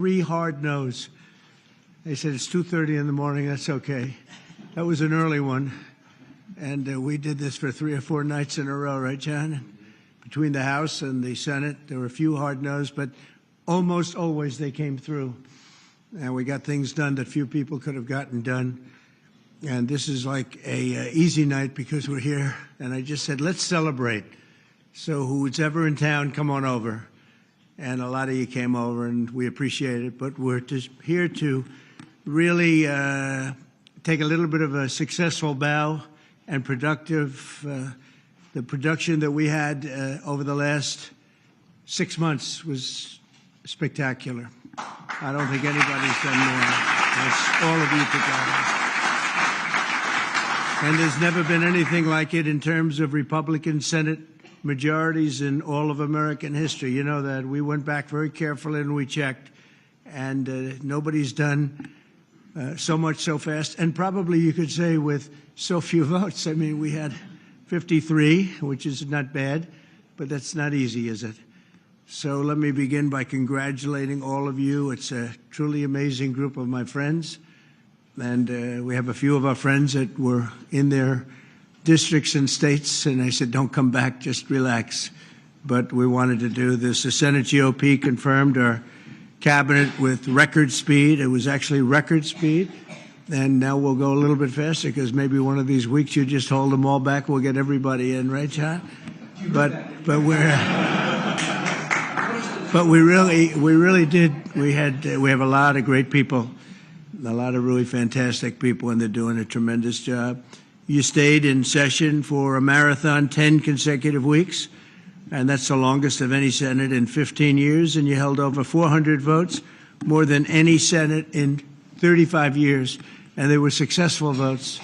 3 hard no's. They said it's 2:30 in the morning. That's okay. That was an early one. And we did this for 3 or 4 nights in a row, right, John? Between the House and the Senate, there were a few hard no's, but almost always they came through. And we got things done that few people could have gotten done. And this is like a easy night because we're here. And I just said, let's celebrate. So who's ever in town, come on over. And a lot of you came over, and we appreciate it. But we're just here to really take a little bit of a successful bow and productive. The production that we had over the last 6 months was spectacular. I don't think anybody's done more. That's all of you together. And there's never been anything like it in terms of Republican Senate majorities in all of American history. You know that. We went back very carefully and we checked, and nobody's done so much so fast, and probably you could say with so few votes. I mean, we had 53, which is not bad, but that's not easy, is it? So let me begin by congratulating all of you. It's a truly amazing group of my friends, and we have a few of our friends that were in their districts and states, and I said, don't come back, just relax. But we wanted to do this. The Senate GOP confirmed our cabinet with record speed. It was actually record speed. And now we'll go a little bit faster because maybe one of these weeks you just hold them all back. We'll get everybody in, right, John? But we really did. We have a lot of great people, a lot of really fantastic people, and they're doing a tremendous job. You stayed in session for a marathon 10 consecutive weeks, and that's the longest of any Senate in 15 years, and you held over 400 votes, more than any Senate in 35 years, and they were successful votes.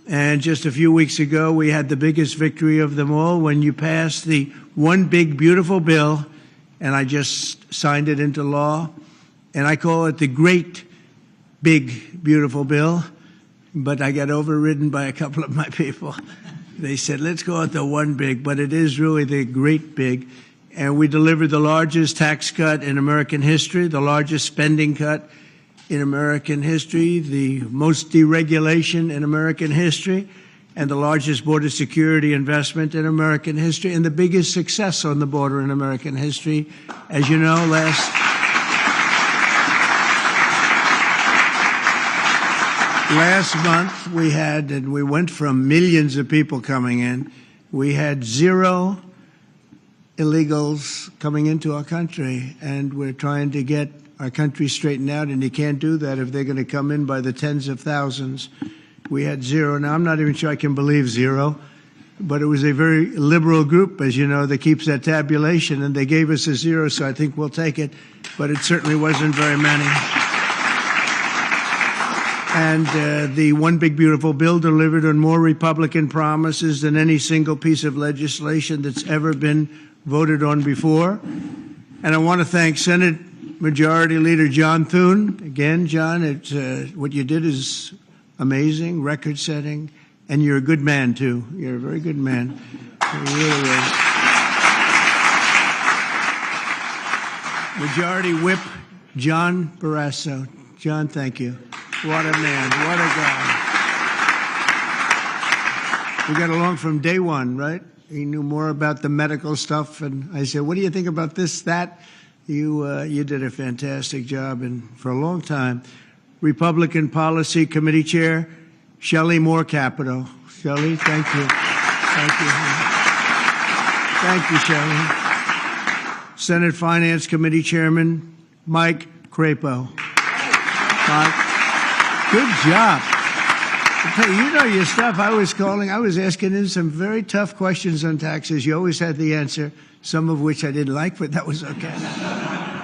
And just a few weeks ago, we had the biggest victory of them all when you passed the One Big Beautiful Bill, and I just signed it into law, and I call it the Great Big Beautiful Bill. But I got overridden by a couple of my people. They said, let's call it the One Big, but it is really the Great Big. And we delivered the largest tax cut in American history, the largest spending cut in American history, the most deregulation in American history, and the largest border security investment in American history, and the biggest success on the border in American history. As you know, last month we went from millions of people coming in. We had 0 illegals coming into our country, and we're trying to get our country straightened out, and you can't do that if they're going to come in by the tens of thousands. We had 0. Now, I'm not even sure I can believe 0, but it was a very liberal group, as you know, that keeps that tabulation, and they gave us a 0, so I think we'll take it, but it certainly wasn't very many. And the One Big Beautiful Bill delivered on more Republican promises than any single piece of legislation that's ever been voted on before. And I want to thank Senate Majority Leader John Thune. Again, John, what you did is amazing, record-setting, and you're a good man, too. You're a very good man. You really is. Majority Whip John Barrasso. John, thank you. What a man. What a guy. We got along from day one, right? He knew more about the medical stuff, and I said, what do you think about this, that? You did a fantastic job, and for a long time. Republican Policy Committee Chair, Shelley Moore Capito. Shelley, thank you. Thank you. Thank you, Shelley. Senate Finance Committee Chairman, Mike Crapo. Mike. Good job. You know your stuff. I was asking him some very tough questions on taxes. You always had the answer, some of which I didn't like, but that was okay.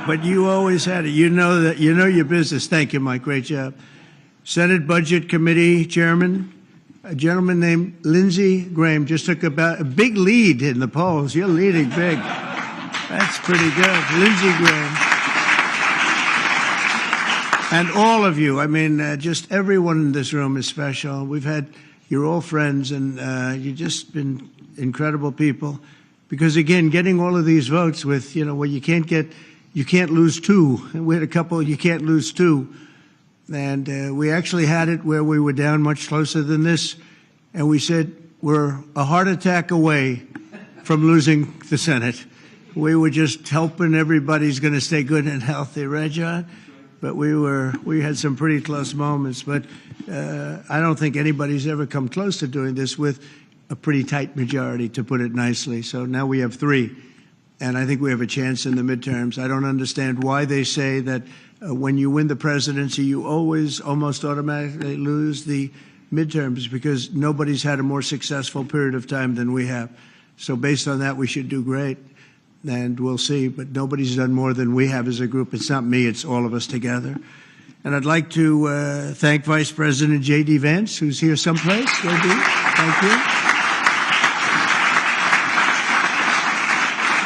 But you always had it. You know your business. Thank you, Mike. Great job. Senate Budget Committee Chairman, a gentleman named Lindsey Graham, just took about a big lead in the polls. You're leading big. That's pretty good. Lindsey Graham. And all of you, I mean, just everyone in this room is special. You're all friends, and you've just been incredible people. Because, again, getting all of these votes with, well, you you can't lose two. And we had a couple, you can't lose two. And we actually had it where we were down much closer than this. And we said, we're a heart attack away from losing the Senate. We were just hoping everybody's going to stay good and healthy, right, John? But we had some pretty close moments. But I don't think anybody's ever come close to doing this with a pretty tight majority, to put it nicely. So now we have three. And I think we have a chance in the midterms. I don't understand why they say that when you win the presidency, you always almost automatically lose the midterms, because nobody's had a more successful period of time than we have. So based on that, we should do great. And we'll see. But nobody's done more than we have as a group. It's not me. It's all of us together. And I'd like to thank Vice President J.D. Vance, who's here someplace. J.D., thank you.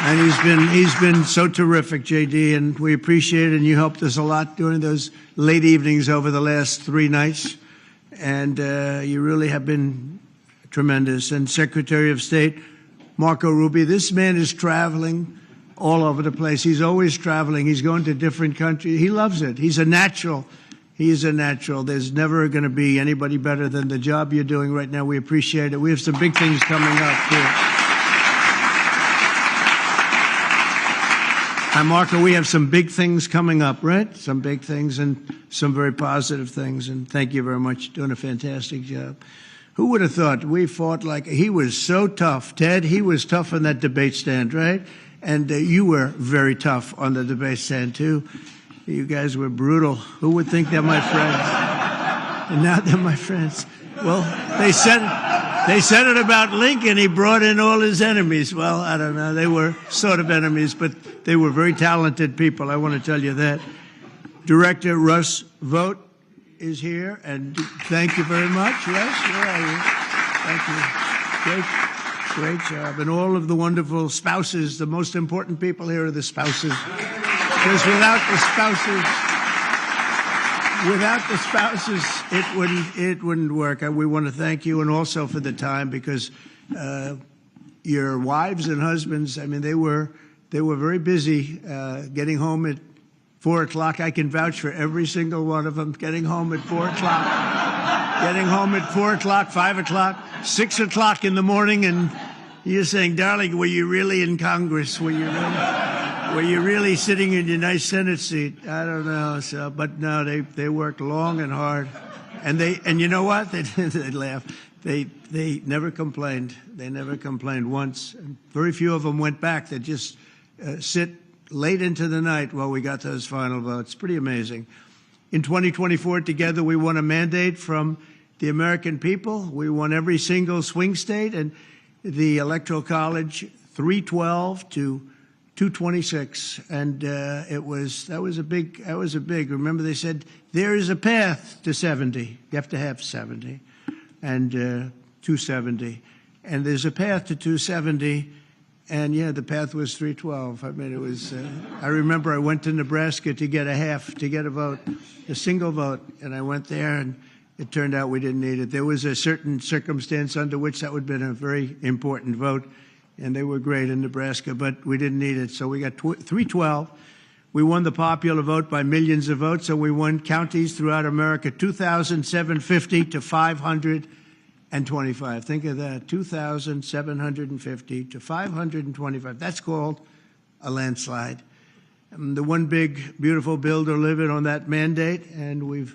And he's been so terrific, J.D., and we appreciate it, and you helped us a lot during those late evenings over the last 3 nights, and you really have been tremendous. And Secretary of State Marco Rubio, this man is traveling all over the place. He's always traveling. He's going to different countries. He loves it. He's a natural. He is a natural. There's never going to be anybody better than the job you're doing right now. We appreciate it. We have some big things coming up, too. Hi, Marco, we have some big things coming up, right? Some big things and some very positive things. And thank you very much. Doing a fantastic job. Who would have thought we fought like he was so tough? Ted, he was tough on that debate stand, right? And you were very tough on the debate stand, too. You guys were brutal. Who would think they're my friends? And now they're my friends. Well, they said it about Lincoln. He brought in all his enemies. Well, I don't know. They were sort of enemies, but they were very talented people. I want to tell you that. Director Russ Vogt is here, and thank you very much. Russ, where are you? Thank you. Great job. And all of the wonderful spouses. The most important people here are the spouses. Because without the spouses, it wouldn't work. We want to thank you, and also for the time, because your wives and husbands, I mean, they were very busy getting home at 4 o'clock. I can vouch for every single one of them. Getting home at 4 o'clock, getting home at 4 o'clock, 5 o'clock, 6 o'clock in the morning, and you're saying, darling, were you really in Congress? Were you really sitting in your nice Senate seat? I don't know. So, but no, they worked long and hard, and you know what? They laugh. They never complained. They never complained once. And very few of them went back. They just sit late into the night while we got those final votes. Pretty amazing. In 2024, together, we won a mandate from the American people. We won every single swing state, and the Electoral College 312 to 226, and that was a big. Remember, they said there is a path to 70. You have to have 70, and 270, and there's a path to 270, and yeah, the path was 312. I mean, it was. I remember I went to Nebraska to get a vote, a single vote, and I went there, and it turned out we didn't need it. There was a certain circumstance under which that would have been a very important vote. And they were great in Nebraska, but we didn't need it. So we got 312. We won the popular vote by millions of votes, so we won counties throughout America 2,750 to 525. Think of that, 2,750 to 525. That's called a landslide. The one big, beautiful bill delivered on that mandate, and we've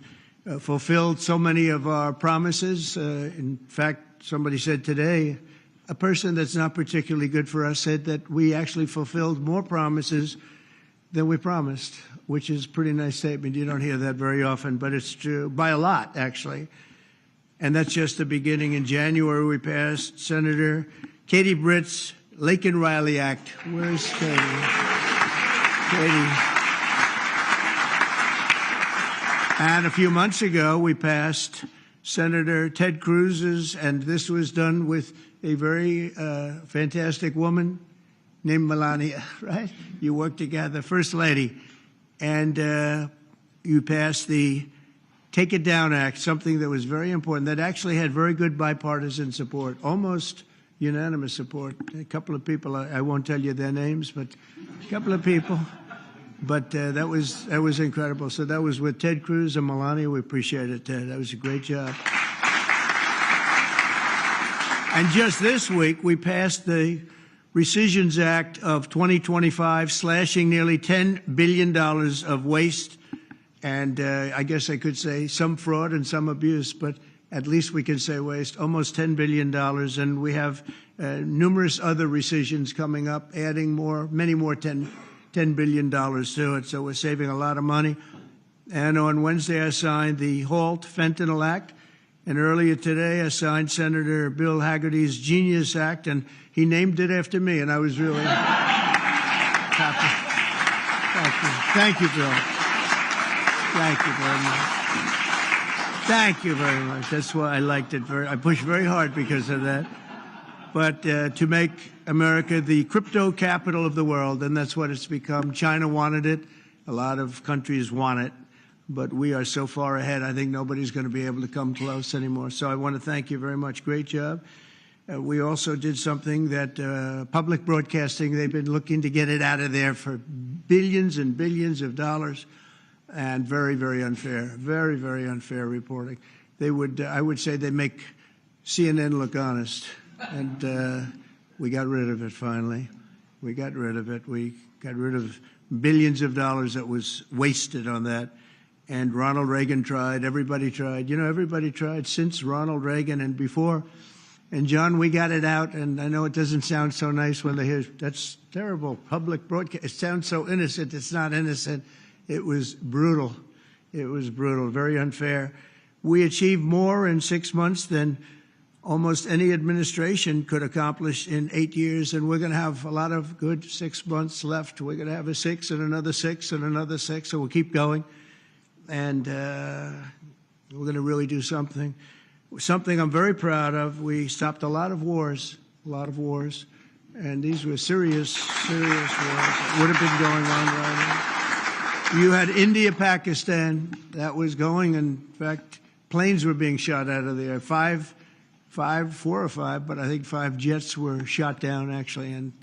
fulfilled so many of our promises. In fact, somebody said today, a person that's not particularly good for us said that we actually fulfilled more promises than we promised, which is a pretty nice statement. You don't hear that very often, but it's true, by a lot, actually. And that's just the beginning. In January, we passed Senator Katie Britt's Laken-Riley Act. Where's Katie? Katie. And a few months ago, we passed Senator Ted Cruz's, and this was done with a very fantastic woman named Melania, right? You worked together, First Lady, and you passed the Take It Down Act, something that was very important, that actually had very good bipartisan support, almost unanimous support. A couple of people, I won't tell you their names, but a couple of people But that was incredible. So that was with Ted Cruz and Melania. We appreciate it, Ted. That was a great job. And just this week, we passed the Rescissions Act of 2025, slashing nearly $10 billion of waste. And I guess I could say some fraud and some abuse, but at least we can say waste, almost $10 billion. And we have numerous other rescissions coming up, adding many more $10 billion to it. So we're saving a lot of money. And on Wednesday, I signed the HALT Fentanyl Act. And earlier today, I signed Senator Bill Hagerty's Genius Act, and he named it after me, and I was really happy. Thank you, Bill. Thank you very much. Thank you very much. That's why I liked it. I pushed very hard because of that. But to make America the crypto capital of the world, and that's what it's become. China wanted it. A lot of countries want it. But we are so far ahead, I think nobody's going to be able to come close anymore. So I want to thank you very much. Great job. We also did something that public broadcasting, they've been looking to get it out of there for billions and billions of dollars, and very, very unfair, very, very unfair reporting. They would, I would say they make CNN look honest. And we got rid of it finally. We got rid of it. We got rid of billions of dollars that was wasted on that. And Ronald Reagan tried, everybody tried. You know, everybody tried since Ronald Reagan and before. And, John, we got it out, and I know it doesn't sound so nice when they hear, that's terrible, public broadcast. It sounds so innocent. It's not innocent. It was brutal. It was brutal, very unfair. We achieved more in 6 months than almost any administration could accomplish in 8 years, and we're going to have a lot of good 6 months left. We're going to have a 6 and another 6 and another 6, so we'll keep going. And we're going to really do something I'm very proud of. We stopped a lot of wars, and these were serious, serious wars that would have been going on right now. You had India, Pakistan, that was going. In fact, planes were being shot out of the air. Four or five, but I think 5 jets were shot down, actually. And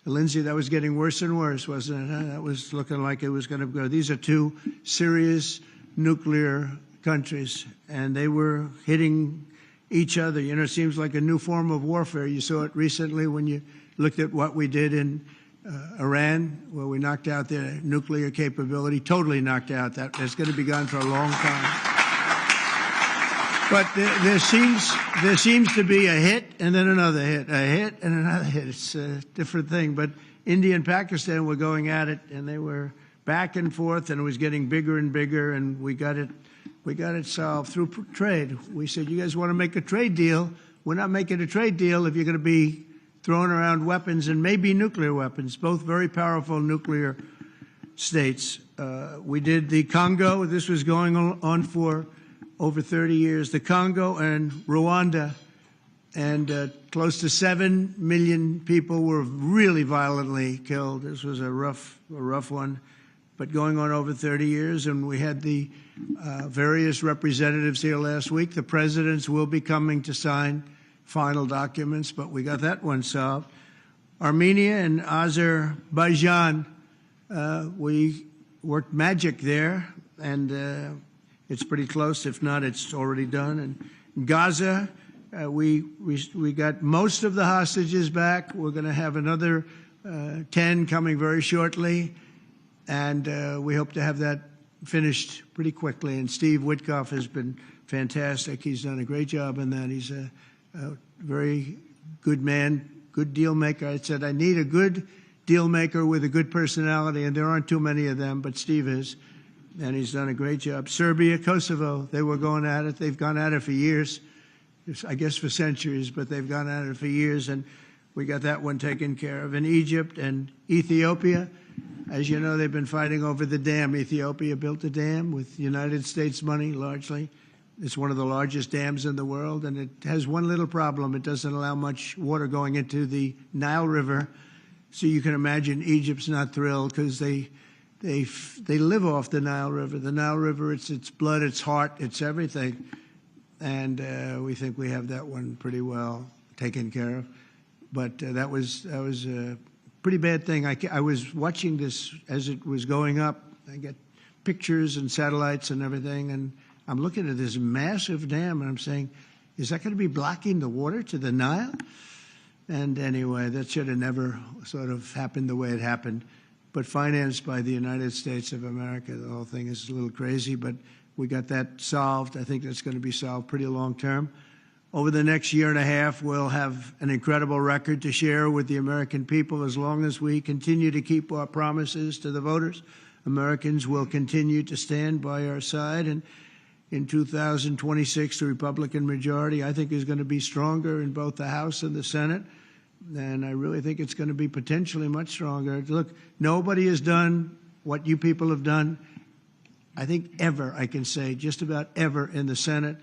Lindsay, that was getting worse and worse, wasn't it? Huh? That was looking like it was going to go. These are 2 serious nuclear countries, and they were hitting each other. You know, it seems like a new form of warfare. You saw it recently when you looked at what we did in Iran, where we knocked out their nuclear capability, totally knocked out. That's going to be gone for a long time. But there seems to be a hit and then another hit, a hit and another hit. It's a different thing. But India and Pakistan were going at it, and they were back and forth, and it was getting bigger and bigger, and we got it solved through trade. We said, you guys want to make a trade deal? We're not making a trade deal if you're going to be throwing around weapons, and maybe nuclear weapons, both very powerful nuclear states. We did the Congo. This was going on for over 30 years. The Congo and Rwanda, and close to 7 million people were really violently killed. This was a rough one, but going on over 30 years. And we had the various representatives here last week. The presidents will be coming to sign final documents, but we got that one solved. Armenia and Azerbaijan, we worked magic there, and it's pretty close. If not, it's already done. And Gaza, we got most of the hostages back. We're going to have another 10 coming very shortly, and we hope to have that finished pretty quickly. And Steve Witkoff has been fantastic. He's done a great job in that. He's a very good man, good deal maker. I said, I need a good deal maker with a good personality, and there aren't too many of them, but Steve is. And he's done a great job. Serbia, Kosovo, they were going at it. They've gone at it for years, I guess for centuries, but they've gone at it for years, and we got that one taken care of. In Egypt and Ethiopia, as you know, they've been fighting over the dam. Ethiopia built a dam with United States money, largely. It's one of the largest dams in the world, and it has one little problem. It doesn't allow much water going into the Nile River. So you can imagine Egypt's not thrilled because they live off the Nile River. The Nile River, it's blood, it's heart, it's everything. And we think we have that one pretty well taken care of. But that was pretty bad thing. I was watching this as it was going up. I get pictures and satellites and everything, and I'm looking at this massive dam, and I'm saying, is that going to be blocking the water to the Nile? And anyway, that should have never sort of happened the way it happened. But financed by the United States of America, the whole thing is a little crazy, but we got that solved. I think that's going to be solved pretty long term. Over the next year and a half, we'll have an incredible record to share with the American people as long as we continue to keep our promises to the voters. Americans will continue to stand by our side, and in 2026, the Republican majority, I think, is going to be stronger in both the House and the Senate, and I really think it's going to be potentially much stronger. Look, nobody has done what you people have done, I think, ever, I can say, just about ever in the Senate,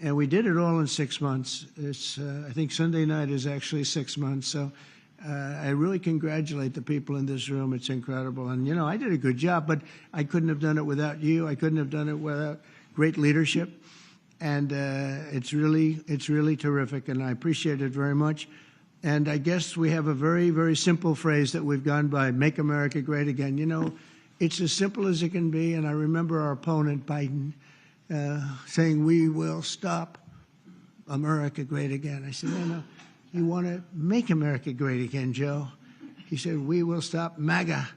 and we did it all in 6 months. I think Sunday night is actually 6 months, so I really congratulate the people in this room. It's incredible, and, you know, I did a good job, but I couldn't have done it without you. I couldn't have done it without great leadership, and it's really terrific, and I appreciate it very much. And I guess we have a very, very simple phrase that we've gone by: "Make America Great Again." You know, it's as simple as it can be. And I remember our opponent, Biden, saying, "We will stop America great again." I said, "No, you want to make America great again, Joe." He said, "We will stop MAGA.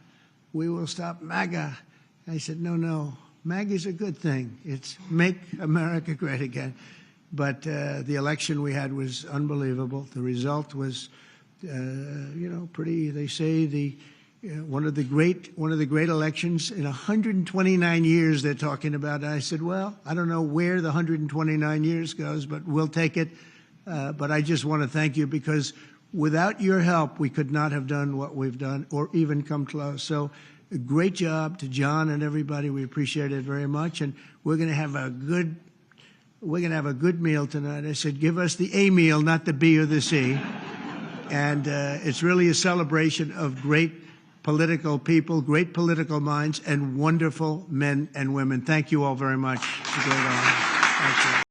We will stop MAGA." I said, "No. MAGA is a good thing. It's make America great again." But the election we had was unbelievable. The result was, pretty. They say one of the great elections in 129 years. They're talking about. And I said, well, I don't know where the 129 years goes, but we'll take it. But I just want to thank you, because without your help, we could not have done what we've done or even come close. So a great job to John and everybody. We appreciate it very much, and we're going to have a good meal tonight. I said, give us the A meal, not the B or the C. And it's really a celebration of great political people, great political minds, and wonderful men and women. Thank you all very much. It's a great honor. Thank you.